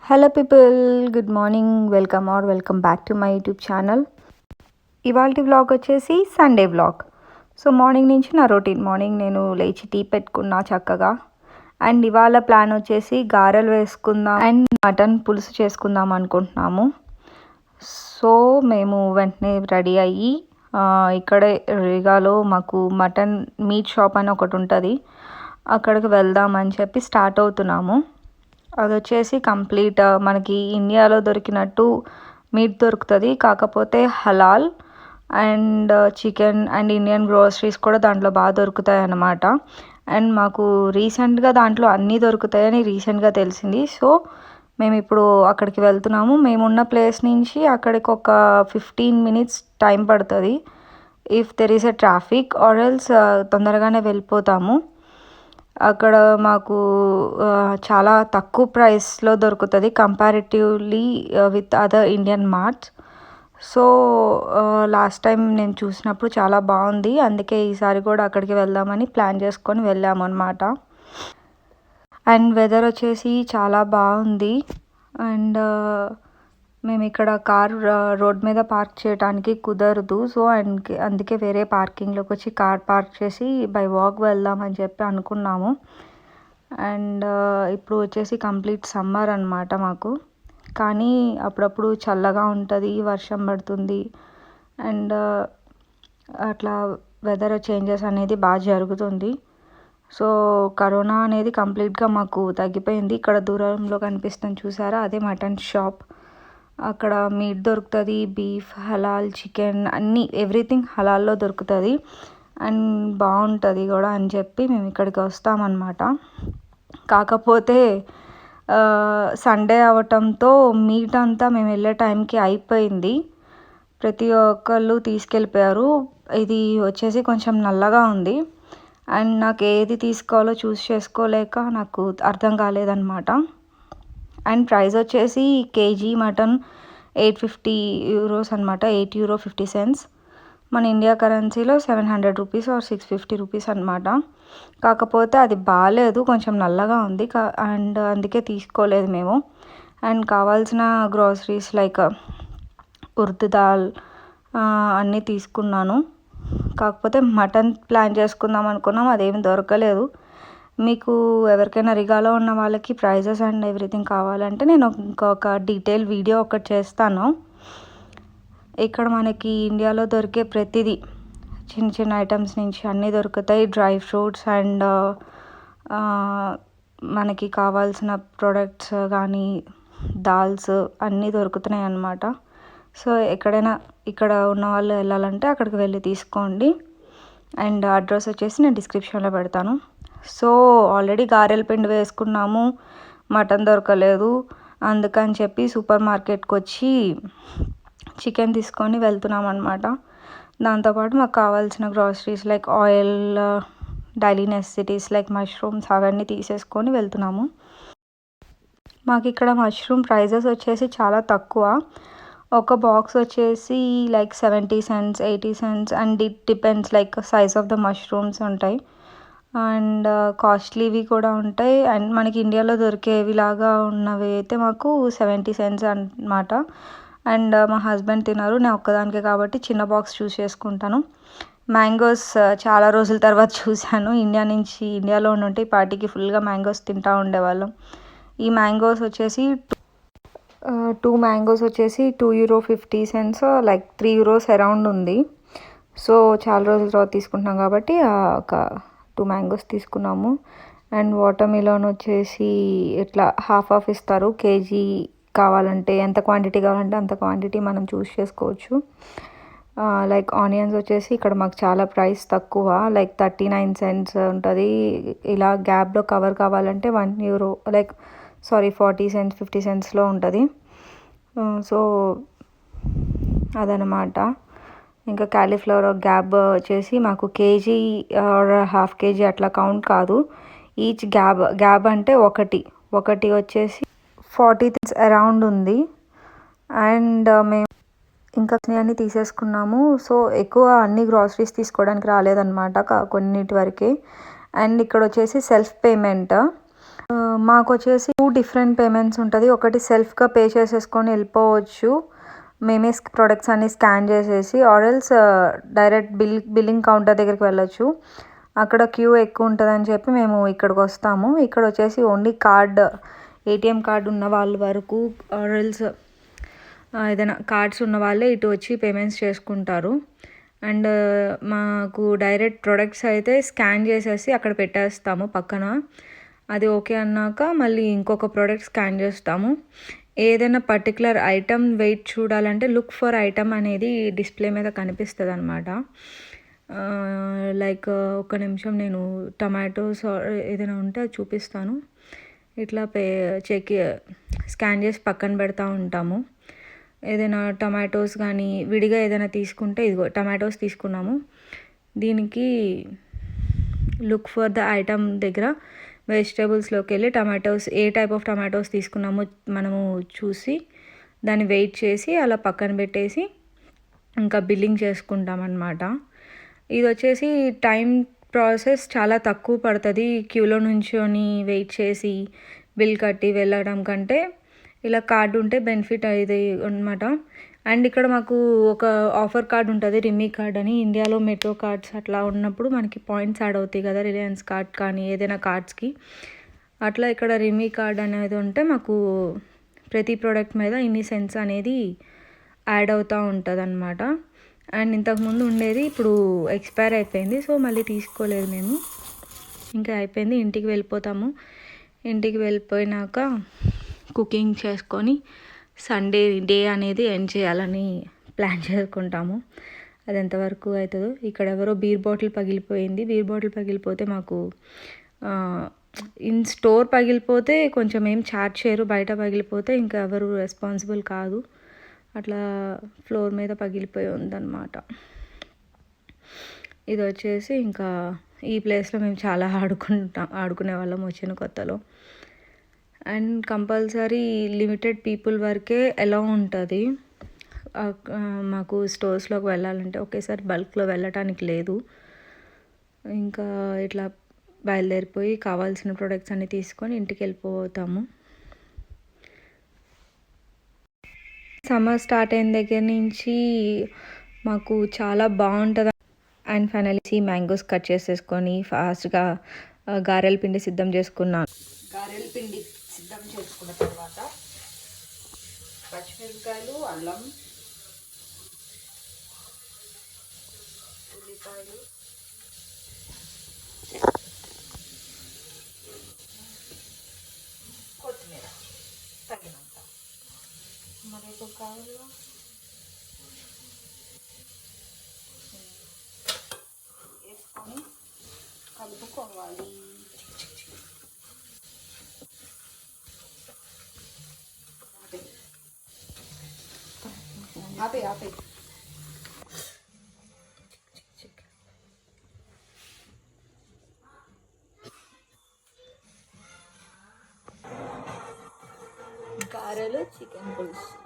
Hello people, good morning. Welcome back to my YouTube channel. ఇవాళ vlog వచ్చేసి Sunday vlog. So morning నుంచి నా routine. Morning నేను లేచి టీ పెట్టుకున్నా చక్కగా. అండ్ ఇవాళ ప్లాన్ వచ్చేసి గారెలు వేసుకుందాం అండ్ మటన్ పులుసు చేసుకుందాం అనుకుంటున్నాము. సో మేము వెంటనే రెడీ అయ్యి ఇక్కడే రిగాలో మాకు మటన్ మీట్ షాప్ అని ఒకటి ఉంటుంది, అక్కడికి వెళ్దామని చెప్పి స్టార్ట్ అవుతున్నాము. అది వచ్చేసి కంప్లీట్ మనకి ఇండియాలో దొరికినట్టు మీట్ దొరుకుతుంది, కాకపోతే హలాల్ and chicken and Indian groceries కూడా దాంట్లో బాగా దొరుకుతాయి అన్నమాట. అండ్ మాకు రీసెంట్గా దాంట్లో అన్నీ దొరుకుతాయని రీసెంట్గా తెలిసింది. సో మేము ఇప్పుడు అక్కడికి వెళ్తున్నాము. మేమున్న ప్లేస్ నుంచి అక్కడికి ఒక 15 minutes టైం పడుతుంది. If there is a traffic or else తొందరగానే వెళ్ళిపోతాము. అక్కడ మాకు చాలా తక్కువ ప్రైస్లో దొరుకుతుంది comparatively with other Indian marts. So last time నేను చూసినప్పుడు చాలా బాగుంది, అందుకే ఈసారి కూడా అక్కడికి వెళ్దామని ప్లాన్ చేసుకొని వెళ్ళాము అనమాట. అండ్ వెదర్ వచ్చేసి చాలా బాగుంది. అండ్ మేము ఇక్కడ కార్ రోడ్ మీద పార్క్ చేయడానికి కుదరదు. సో అందుకే వేరే పార్కింగ్లోకి వచ్చి కార్ పార్క్ చేసి బై వాక్ వెళ్దామని చెప్పి అనుకున్నాము. అండ్ ఇప్పుడు వచ్చేసి కంప్లీట్ సమ్మర్ అనమాట మాకు, కానీ అప్పుడప్పుడు చల్లగా ఉంటుంది, వర్షం పడుతుంది. అండ్ అట్లా వెదర్ చేంజెస్ అనేది బాగా జరుగుతుంది. సో కరోనా అనేది కంప్లీట్గా మాకు తగ్గిపోయింది. ఇక్కడ దూరంలో కనిపిస్తుంది చూసారా, అదే మటన్ షాప్. అక్కడ మీట్ దొరుకుతుంది, బీఫ్, హలాల్, చికెన్, అన్నీ ఎవ్రీథింగ్ హలాల్లో దొరుకుతుంది అండ్ బాగుంటుంది కూడా అని చెప్పి మేము ఇక్కడికి వస్తామన్నమాట. కాకపోతే సండే అవటంతో మీట్ అంతా మేము వెళ్ళే టైంకి అయిపోయింది. ప్రతి ఒక్కళ్ళు తీసుకెళ్ళిపోయారు. ఇది వచ్చేసి కొంచెం నల్లగా ఉంది అండ్ నాకు ఏది తీసుకోవాలో చేసుకోలేక నాకు అర్థం కాలేదన్నమాట. అండ్ ప్రైస్ వచ్చేసి కేజీ మటన్ 850 euros అనమాట, €8.50. మన ఇండియా కరెన్సీలో 700 రూపీస్ ఆర్ 650 రూపీస్ అనమాట. కాకపోతే అది బాగాలేదు, కొంచెం నల్లగా ఉంది అండ్ అందుకే తీసుకోలేదు మేము. అండ్ కావాల్సిన గ్రోసరీస్ లైక్ ఉర్ద్ దాల్ అన్నీ తీసుకున్నాను. కాకపోతే మటన్ ప్లాన్ చేసుకుందాం అనుకున్నాం, అదేమి దొరకలేదు. మీకు ఎవరికైనా రిగాలో ఉన్న వాళ్ళకి ప్రైజెస్ అండ్ ఎవ్రీథింగ్ కావాలంటే నేను ఇంకొక డీటెయిల్ వీడియో ఒకటి చేస్తాను. ఇక్కడ మనకి ఇండియాలో దొరికే ప్రతిదీ చిన్న చిన్న ఐటమ్స్ నుంచి అన్నీ దొరుకుతాయి. డ్రై ఫ్రూట్స్ అండ్ మనకి కావాల్సిన ప్రోడక్ట్స్ కానీ దాల్స్ అన్నీ దొరుకుతున్నాయి అన్నమాట. సో ఎక్కడైనా ఇక్కడ ఉన్న వాళ్ళు వెళ్ళాలంటే అక్కడికి వెళ్ళి తీసుకోండి. అండ్ అడ్రస్ వచ్చేసి నేను డిస్క్రిప్షన్లో పెడతాను. సో ఆల్రెడీ గారెల పిండి వేసుకున్నాము, మటన్ దొరకలేదు, అందుకని చెప్పి సూపర్ మార్కెట్కి వచ్చి చికెన్ తీసుకొని వెళ్తున్నాం అనమాట. దాంతోపాటు మాకు కావాల్సిన groceries like oil, daily necessities like mushrooms అవన్నీ తీసేసుకొని వెళ్తున్నాము. మాకు ఇక్కడ మష్రూమ్ ప్రైజెస్ వచ్చేసి చాలా తక్కువ. ఒక బాక్స్ వచ్చేసి like 70 cents, 80 cents and it depends like size of the mushrooms ఉంటాయి అండ్ కాస్ట్లీవి కూడా ఉంటాయి. అండ్ మనకి ఇండియాలో దొరికేవి లాగా ఉన్నవి అయితే మాకు 70 cents అన్నమాట. అండ్ మా హస్బెండ్ తినరు, నేను ఒక్కదానికే కాబట్టి చిన్న బాక్స్ చూస్ చేసుకుంటాను. మ్యాంగోస్ చాలా రోజుల తర్వాత చూశాను. ఇండియాలో ఉంటే ఈ పార్టీకి ఫుల్గా మ్యాంగోస్ తింటూ ఉండేవాళ్ళం. ఈ మ్యాంగోస్ వచ్చేసి 2 మ్యాంగోస్ వచ్చేసి €2.50 లైక్ €3 అరౌండ్ ఉంది. సో చాలా రోజుల తర్వాత తీసుకుంటున్నాం కాబట్టి ఒక 2 మ్యాంగోస్ తీసుకున్నాము. అండ్ వాటర్ మిలన్ వచ్చేసి ఇట్లా హాఫ్ ఇస్తారు. కేజీ కావాలంటే ఎంత క్వాంటిటీ కావాలంటే అంత క్వాంటిటీ మనం చూస్ చేసుకోవచ్చు. లైక్ ఆనియన్స్ వచ్చేసి ఇక్కడ మాకు చాలా ప్రైస్ తక్కువ, లైక్ 39 cents ఉంటుంది. ఇలా గ్యాప్లో కవర్ కావాలంటే €1 లైక్ 40 cents 50 centsలో ఉంటుంది. సో అదనమాట. ఇంకా క్యాలీఫ్లవర్ గ్యాబ్ వచ్చేసి మాకు కేజీ ఆర్ హాఫ్ కేజీ అట్లా కౌంట్ కాదు, ఈచ్ గ్యాబ్ అంటే ఒకటి వచ్చేసి 40 cents అరౌండ్ ఉంది. అండ్ మేము ఇంకా అన్నీ తీసేసుకున్నాము. సో ఎక్కువ అన్ని గ్రాసరీస్ తీసుకోవడానికి రాలేదన్నమాట, కొన్నిటి వరకే. అండ్ ఇక్కడ వచ్చేసి సెల్ఫ్ పేమెంట్. మాకు వచ్చేసి 2 డిఫరెంట్ పేమెంట్స్ ఉంటుంది. ఒకటి సెల్ఫ్గా పే చేసేసుకొని వెళ్ళిపోవచ్చు, మేమే ప్రొడక్ట్స్ అన్ని స్కాన్ చేసేసి, ఆర్ఎల్స్ డైరెక్ట్ బిల్లింగ్ కౌంటర్ దగ్గరికి వెళ్ళొచ్చు. అక్కడ క్యూ ఎక్కువ ఉంటుందని చెప్పి మేము ఇక్కడికి వస్తాము. ఇక్కడ వచ్చేసి ఓన్లీ ఏటీఎం కార్డు ఉన్న వాళ్ళ వరకు, ఆర్ఎల్స్ ఏదైనా కార్డ్స్ ఉన్న వాళ్ళే ఇటు వచ్చి పేమెంట్స్ చేసుకుంటారు. అండ్ మాకు డైరెక్ట్ ప్రొడక్ట్స్ అయితే స్కాన్ చేసేసి అక్కడ పెట్టేస్తాము పక్కన. అది ఓకే అన్నాక మళ్ళీ ఇంకొక ప్రోడక్ట్ స్కాన్ చేస్తాము. ఏదైనా పర్టికులర్ ఐటమ్ వెయిట్ చూడాలంటే లుక్ ఫర్ ఐటమ్ అనేది డిస్ప్లే మీద కనిపిస్తుంది అనమాట. లైక్ ఒక నిమిషం నేను టమాటోస్ ఏదైనా ఉంటే అది చూపిస్తాను. ఇట్లా స్కాన్ చేసి పక్కన పెడతా ఉంటాము. ఏదైనా టమాటోస్ కానీ విడిగా ఏదైనా తీసుకుంటే, ఇదిగో టమాటోస్ తీసుకున్నాము, దీనికి లుక్ ఫర్ ద ఐటమ్ దగ్గర వెజిటేబుల్స్లోకి వెళ్ళి tomatoes A type of tomatoes తీసుకున్నామో మనము చూసి దాన్ని వెయిట్ చేసి అలా పక్కన పెట్టేసి ఇంకా బిల్లింగ్ చేసుకుంటామన్నమాట. ఇది వచ్చేసి టైం ప్రాసెస్ చాలా తక్కువ పడుతుంది. క్యూలో నుంచొని వెయిట్ చేసి బిల్ కట్టి వెళ్ళడం కంటే ఇలా కార్డు ఉంటే బెనిఫిట్ అది అనమాట. అండ్ ఇక్కడ మాకు ఒక ఆఫర్ కార్డ్ ఉంటుంది, రిమీ కార్డ్ అని. ఇండియాలో మెట్రో కార్డ్స్ అట్లా ఉన్నప్పుడు మనకి పాయింట్స్ యాడ్ అవుతాయి కదా, రిలయన్స్ కార్డ్ కానీ ఏదైనా కార్డ్స్కి. అట్లా ఇక్కడ రిమీ కార్డ్ అనేది ఉంటే మాకు ప్రతి ప్రోడక్ట్ మీద ఇన్ని సెంట్స్ అనేది యాడ్ అవుతూ ఉంటుంది అనమాట. అండ్ ఇంతకుముందు ఉండేది ఇప్పుడు ఎక్స్పైర్ అయిపోయింది, సో మళ్ళీ తీసుకోలేదు మేము. ఇంకా అయిపోయింది, ఇంటికి వెళ్ళిపోతాము. ఇంటికి వెళ్ళిపోయినాక కుకింగ్ చేసుకొని సండే డే అనేది ఎండ్ చేయాలని ప్లాన్ చేసుకుంటాము. అది ఎంతవరకు అవుతుందో. ఇక్కడ ఎవరో బీర్ బాటిల్ పగిలిపోతే మాకు ఇన్ స్టోర్ పగిలిపోతే కొంచెం ఏం ఛార్జ్ చేయరు, బయట పగిలిపోతే ఇంకా ఎవరు రెస్పాన్సిబుల్ కాదు. అట్లా ఫ్లోర్ మీద పగిలిపోయి ఉందన్నమాట. ఇది వచ్చేసి ఇంకా ఈ ప్లేస్లో మేము చాలా ఆడుకునే వాళ్ళం వచ్చిన కొత్తలో. అండ్ కంపల్సరీ లిమిటెడ్ పీపుల్ వరకే ఎలా ఉంటుంది. మాకు స్టోర్స్లోకి వెళ్ళాలంటే ఒకేసారి బల్క్లో వెళ్ళటానికి లేదు. ఇంకా ఇట్లా బయలుదేరిపోయి కావాల్సిన ప్రొడక్ట్స్ అన్నీ తీసుకొని ఇంటికి వెళ్ళిపోతాము. సమ్మర్ స్టార్ట్ అయిన దగ్గర నుంచి మాకు చాలా బాగుంటుంది. అండ్ ఫైనల్లీ మ్యాంగోస్ కట్ చేసేసుకొని ఫాస్ట్గా గారెల పిండి సిద్ధం చేసుకున్నాను. గారెల పిండి సిద్ధం చేసుకున్న తర్వాత పచ్చిమిరపకాయలు, అల్లం, ఉల్లిపాయలు, కొత్తిమీర తగినంత, మరొక కాయలు వేసుకొని కలుపుకోవాలి. ఆపే గారెలు, చికెన్ పులుసు.